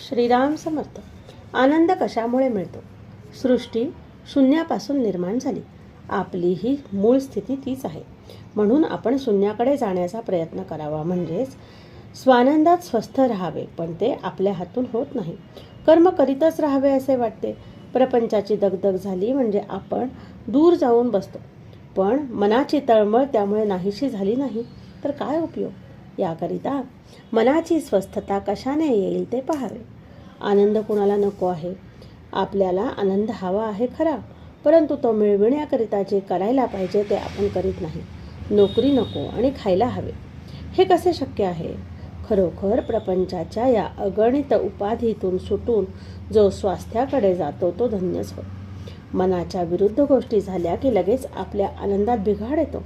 श्रीराम समर्थ. आनंद कशामुळे मिळतो? सृष्टी शून्यापासून निर्माण झाली. आपली ही मूळ स्थिती तीच आहे. म्हणून आपण शून्याकडे जाण्याचा प्रयत्न करावा, म्हणजेच स्वानंदात स्वस्थ राहावे. पण ते आपल्या हातून होत नाही. कर्म करीतच राहावे असे वाटते. प्रपंचाची दगदग झाली म्हणजे आपण दूर जाऊन बसतो. पण मनाची तळमळ त्यामुळे नाहीशी झाली नाही तर काय उपयोग? याकरिता मनाची स्वस्थता कशाने येईल ते पाहावे. आनंद कुणाला नको आहे? आपल्याला आनंद हवा आहे खरा, परंतु तो मिळविण्याकरिता जे करायला पाहिजे ते आपण करीत नाही. नोकरी नको आणि खायला हवे, हे कसे शक्य आहे? खरोखर प्रपंचाच्या या अगणित उपाधीतून सुटून जो स्वास्थ्याकडे जातो तो धन्यच होय. मनाच्या विरुद्ध गोष्टी झाल्या की लगेच आपल्या आनंदात बिघाड येतो.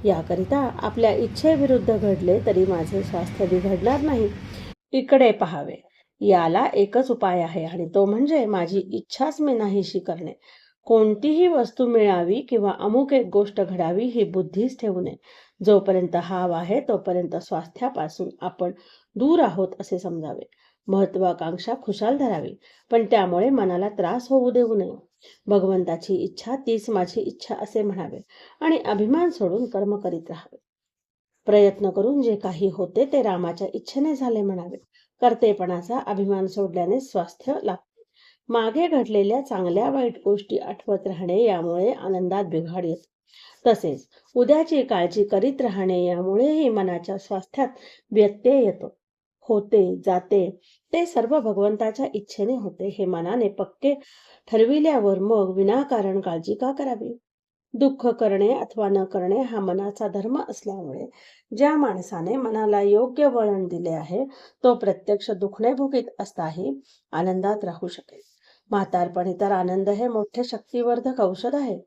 याकरिता आपल्या इच्छेविरुद्ध घडले तरी माझे स्वास्थ्य बिघडणार नाही, इकडे पहावे. याला एकच उपाय आहे आणि तो म्हणजे माझी इच्छाच मी नाहीशी करणे. कोणतीही वस्तू मिळावी किंवा अमुक एक गोष्ट घडावी ही बुद्धीच ठेवू नये. जोपर्यंत हाव आहे तोपर्यंत स्वास्थ्यापासून आपण दूर आहोत असे समजावे. महत्वाकांक्षा खुशाल धरावी, पण त्यामुळे मनाला त्रास होऊ देऊ नये. भगवंताची इच्छा तीच माझी इच्छा असे म्हणावे आणि अभिमान सोडून कर्म करीत राहावे. प्रयत्न करून जे काही होते ते रामाच्या इच्छेने झाले म्हणावे. कर्तेपणाचा अभिमान सोडल्याने स्वास्थ्य लाभते. मागे घडलेल्या चांगल्या वाईट गोष्टी आठवत राहणे यामुळे आनंदात बिघाड येतो. तसेच उद्याची काळजी करीत राहणे यामुळेही मनाच्या स्वास्थ्यात व्यत्यय येतो. होते जाते ते सर्व भगवंताच्या इच्छेने होते हे मनाने पक्के ठरविल्यावर मग विनाकारण काळजी का करावी? दुःख करणे अथवा न करणे हा मनाचा धर्म असल्यामुळे ज्या माणसाने मनाला योग्य वळण दिले आहे तो प्रत्यक्ष दुखणे भोगीत असताही आनंदात राहू शकेल. म्हातारपणी तर आनंद हे मोठे शक्तिवर्धक औषध आहे.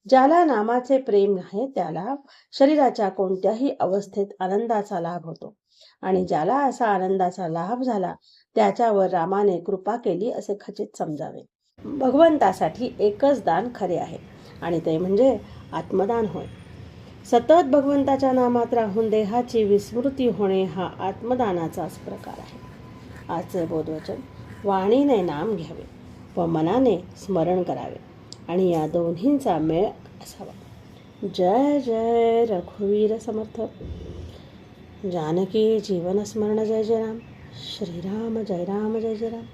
ज्याला नामाचे प्रेम आहे त्याला शरीराच्या कोणत्याही अवस्थेत आनंदाचा लाभ होतो आणि ज्याला असा आनंदाचा लाभ झाला त्याच्यावर रामाने कृपा केली असे खचित समजावे. भगवंतासाठी एकच दान खरे आहे आणि ते म्हणजे आत्मदान होय. सतत भगवंताच्या नामात राहून देहाची विस्मृती होणे हा आत्मदानाचाच प्रकार आहे. आजचे बोधवचन: वाणीने नाम घ्यावे व मनाने स्मरण करावे आणि या दोन्हींचा मेळ असावा. जय जय रघुवीर समर्थ. जानकी जीवन स्मरण. जय जय राम. श्रीराम जय राम जय जय राम.